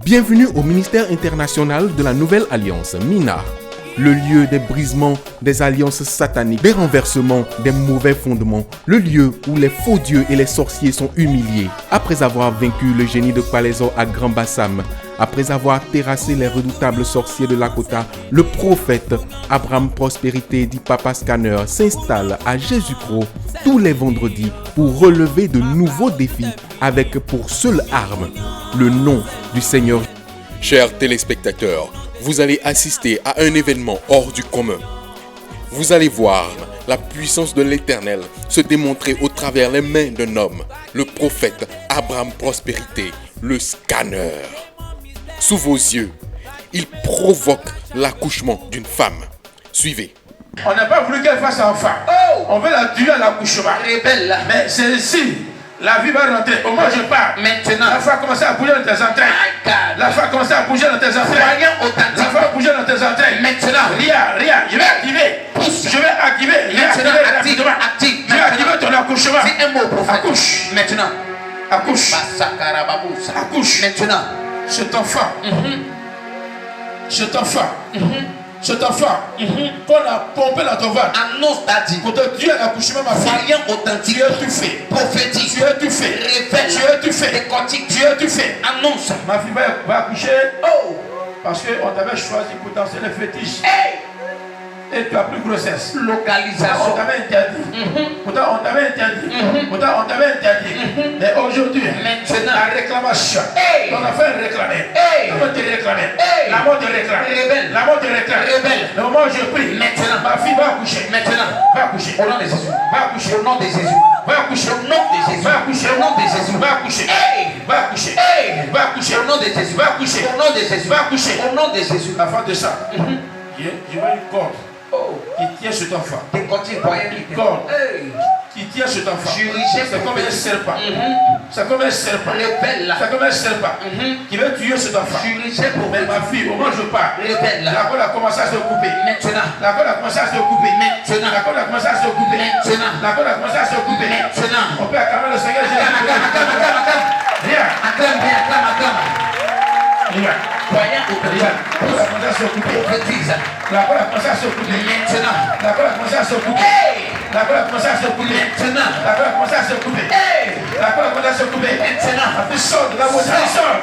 Bienvenue au ministère international de la Nouvelle Alliance, MINA, le lieu des brisements des alliances sataniques, des renversements des mauvais fondements, le lieu où les faux dieux et les sorciers sont humiliés. Après avoir vaincu le génie de Palaiso à Grand Bassam, après avoir terrassé les redoutables sorciers de Lakota, le prophète Abraham Prospérité dit Papa Scanner s'installe à Jésus-Cro tous les vendredis pour relever de nouveaux défis avec pour seule arme le nom du Seigneur. Chers téléspectateurs, vous allez assister à un événement hors du commun. Vous allez voir la puissance de l'Éternel se démontrer au travers les mains d'un homme, le prophète Abraham Prospérité, le Scanner. Sous vos yeux, il provoque l'accouchement d'une femme. Suivez. On n'a pas voulu qu'elle fasse enfant. On veut la tuer à l'accouchement. Mais c'est ici. La vie va rentrer. Au moins je pars. Maintenant. La femme a commencé à bouger dans tes entrailles. La femme a commencé à bouger dans tes entrailles. La femme a bougé dans tes entrailles. Maintenant. Rien. Je vais activer. Je vais activer. Je vais activer ton accouchement. C'est un mot prophète. Accouche. Maintenant. Accouche. Accouche. Maintenant. Cet enfant. Cet enfant. Cet enfant qu'on a pompé dans ton ventre Annonce ta dit. pour te tuer à l'accouchement, ma fille. Voyant authentique. Tu es étouffé. Prophétique. Tu es étouffé. Révèle. Tu es étouffé. Décortique. Tu es étouffé. Annonce. Ma fille va accoucher. Parce qu'on t'avait choisi pour danser les fétiches. Et tu n'as plus grossesse. On Localisation. t'avait interdit. Pourtant, on t'avait interdit. Mais aujourd'hui, Maintenant. la réclamation. Ton enfant est réclamé. Comment te réclamer? La mort te réclame. Révèle. La mort te réclame. Révèle. Le moment où je prie, Maintenant. ma fille va accoucher. Maintenant. Va accoucher. Au nom de Jésus. Va accoucher. Au nom de Jésus. Va accoucher. Au nom de Jésus. Va accoucher. Au nom de Jésus. Va accoucher. Va accoucher. Va accoucher. Au nom de Jésus. Va accoucher. Au nom de Jésus. Va accoucher. Au nom de Jésus. La fin de ça. Je vois une corde qui tient cet enfant. Décortique. Voyant Une corde qui tient cet enfant. Chirurgien. C'est comme un serpent. C'est comme un serpent. Révèle. C'est comme un serpent qui veut tuer cet enfant. Chirurgien pour Mais ma fille, au moment où je pars, Révèle. la corde a commencé à se couper. Maintenant. La corde a commencé à se couper. Maintenant. La corde a commencé à se couper. Maintenant. La corde a commencé à se couper. Maintenant. On peut acclamer le Seigneur Jésus. Rien. Acclame. Rien. Voyant authentique. La corde a commencé à se couper. Prophétise. La corde a commencé à se couper. Maintenant. La corde a commencé à se couper. La corde a commencé à se couper. Maintenant. La corde a commencé à se couper. La corde a commencé à se couper. Maintenant. La fille sort de la voiture. Elle sort.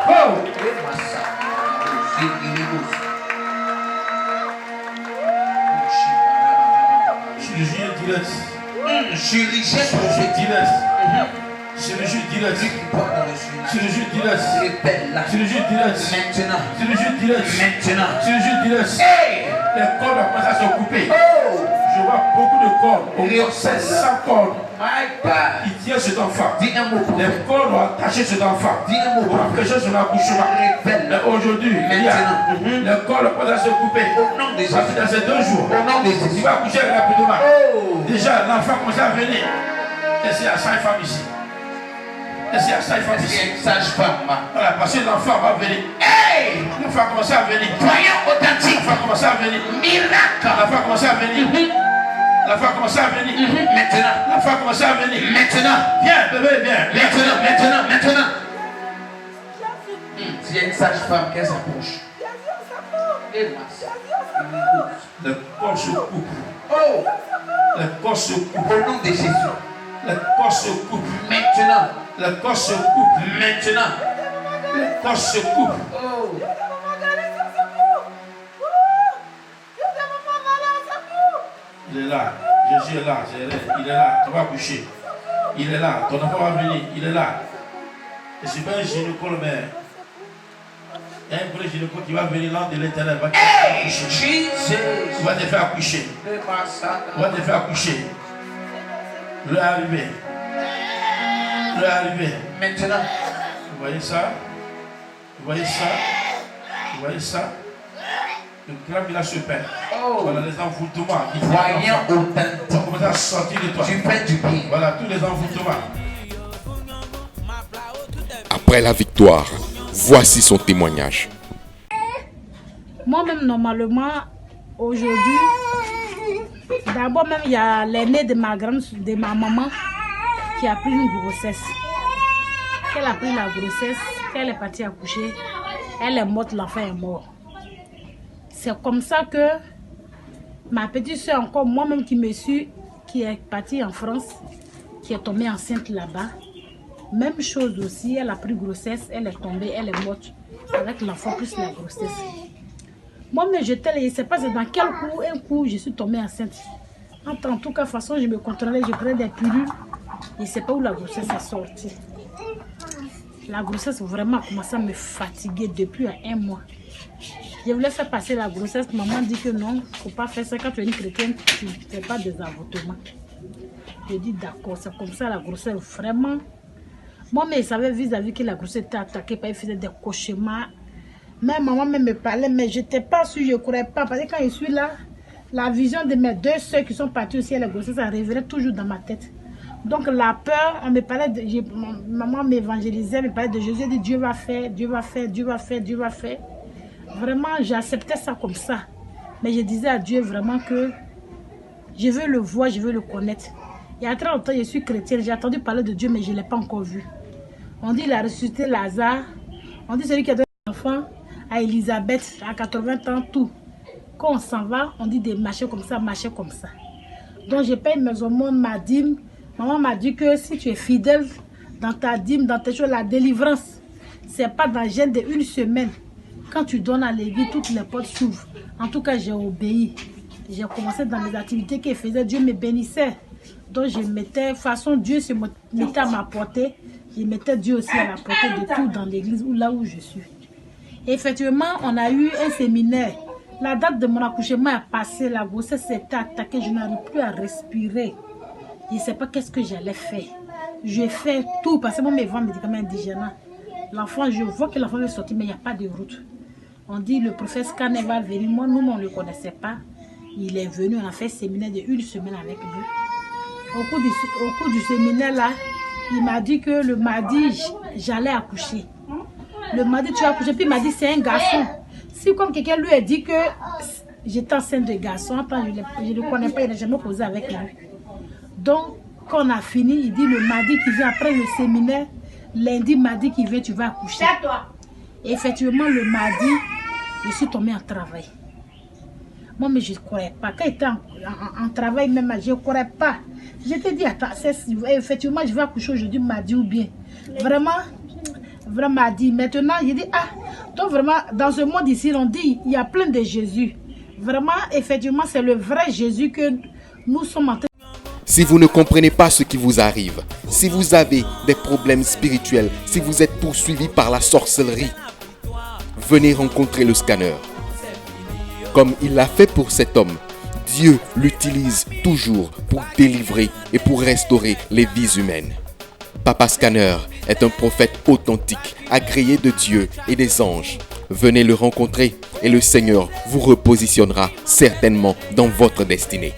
Oh. Chirurgie direct. Chirurgien prophétique. Direct. Chirurgie direct. Chirurgie direct. Révèle. Chirurgie direct. Maintenant. Chirurgie direct. Maintenant. Chirurgie direct. Les cordes ont commencé à se couper. Oh! Je vois beaucoup de cordes. Au moins Révèle. 700 cordes My God. qui tiennent cet enfant. Dis un mot Les prophète. cordes ont attaché cet enfant. Dis un mot Pour prophète. empêcher son accouchement. Révèle. Mais aujourd'hui, il y a les cordes ont commencé à se couper. Au nom de Parce que Jésus. dans ces 2 jours, Au nom de il Jésus. va accoucher rapidement. Oh! Déjà, l'enfant commence à venir. Et c'est à 5 femmes ici. Et c'est à 5 femmes C'est ici. une sage-femme. Voilà, parce que l'enfant va venir. L'enfant a commencé à venir. Voyant authentique. L'enfant a commencé à venir. Miracle. L'enfant a commencé à venir. L'enfant a commencé à venir. Maintenant. L'enfant a commencé à venir. Maintenant. Viens, bébé, viens. Maintenant. S'il y a une sage-femme, qu'elle s'approche. Et Le corps se coupe. oh! Le corps se coupe. Au nom de Jésus. Le corps se coupe. Maintenant. Le corps se coupe. Maintenant. Le corps se coupe. Oh! Il est là. Jésus est là. Il est là. Tu vas coucher. Il est là. Ton enfant va venir. Il est là. Et c'est pas un gynécologue, mais il y a un vrai gynécologue qui va venir là de l'Éternel. Hey! Jesus! Il va te faire accoucher. Il va te faire accoucher. L'heure est arrivée. L'heure est arrivée. Maintenant. Vous voyez ça? Vous voyez ça? Vous voyez ça? Le crâne il a se perd. Oh! Voilà les envoûtements qui Voyant vont authentique. commencer à sortir de toi. Tu fais du bien. Voilà tous les envoûtements. Après la victoire, voici son témoignage. Moi-même, normalement, aujourd'hui, d'abord même, il y a l'aîné de ma maman, qui a pris une grossesse. Qu'elle a pris la grossesse, qu'elle est partie accoucher. Elle est morte, l'enfant est mort. C'est comme ça que ma petite soeur, encore moi-même qui est partie en France, qui est tombée enceinte là-bas. Même chose aussi, elle a pris grossesse, elle est tombée, elle est morte avec l'enfant plus la grossesse. Moi-même, je ne sais pas dans quel coup, un coup, je suis tombée enceinte. En tout cas, façon, je me contrôlais, je prenais des pilules. Je ne sais pas où la grossesse est sortie. La grossesse vraiment a commencé à me fatiguer depuis un mois. Je voulais faire passer la grossesse. Maman dit que non, il ne faut pas faire ça. Quand tu es une chrétienne, tu ne fais pas des avortements. Je dis d'accord, c'est comme ça la grossesse vraiment. Moi, mais je savais vis-à-vis que la grossesse était attaquée, elle faisait des cauchemars. Même maman même me parlait, mais je n'étais pas sûre, je ne courais pas. Parce que quand je suis là, la vision de mes deux soeurs qui sont parties aussi à la grossesse, ça revenait toujours dans ma tête. Donc la peur, on me parlait maman m'évangélisait, me parlait de Jésus, elle dit Dieu va faire, Dieu va faire, Dieu va faire, Dieu va faire. Vraiment, j'acceptais ça comme ça. Mais je disais à Dieu vraiment que je veux le voir, je veux le connaître. Il y a très longtemps, je suis chrétienne, j'ai entendu parler de Dieu, mais je ne l'ai pas encore vu. On dit qu'il a ressuscité Lazare, on dit celui qui a donné un enfant à Elisabeth, à 80 ans, tout. Quand on s'en va, on dit de marcher comme ça, marcher comme ça. Donc je paye mes aumônes, ma dîme. Maman m'a dit que si tu es fidèle dans ta dîme, dans tes choses, la délivrance, ce n'est pas dans le gène d'une semaine. Quand tu donnes à l'église, toutes les portes s'ouvrent. En tout cas, j'ai obéi. J'ai commencé dans les activités qu'il faisait. Dieu me bénissait. Donc je mettais, façon Dieu se mettait à ma portée. Je mettais Dieu aussi à la portée de tout dans l'église, là où je suis. Et effectivement, on a eu un séminaire. La date de mon accouchement est passée, la grossesse s'était attaquée, je n'arrive plus à respirer. Je ne sais pas qu'est-ce que j'allais faire. Je fais tout parce que moi, mes vents médicaments indigènes. L'enfant, je vois que l'enfant est sorti, mais il n'y a pas de route. On dit le prophète Scané va venir. Moi, nous, on ne le connaissait pas. Il est venu, on a fait un séminaire de 1 semaine avec lui. Au cours du séminaire, là, il m'a dit que le mardi, j'allais accoucher. Le mardi, tu as accouché, puis il m'a dit c'est un garçon. Si comme quelqu'un lui a dit que j'étais enceinte de garçon, je ne le connais pas, il n'a jamais posé avec lui. Donc, quand on a fini, il dit le mardi qui vient après le séminaire, lundi, mardi qui vient, tu vas accoucher. Et effectivement, le mardi, je suis tombée en travail. Moi, mais je ne croyais pas. Quand j'étais en travail, même, je ne croyais pas. Je te dis, attends, effectivement, je vais accoucher aujourd'hui, mardi ou bien. Vraiment mardi. Maintenant, je dis, donc vraiment, dans ce monde ici, on dit, il y a plein de Jésus. Vraiment, effectivement, c'est le vrai Jésus que nous sommes en train. Si vous ne comprenez pas ce qui vous arrive, si vous avez des problèmes spirituels, si vous êtes poursuivi par la sorcellerie, venez rencontrer le Scanner. Comme il l'a fait pour cet homme, Dieu l'utilise toujours pour délivrer et pour restaurer les vies humaines. Papa Scanner est un prophète authentique, agréé de Dieu et des anges. Venez le rencontrer et le Seigneur vous repositionnera certainement dans votre destinée.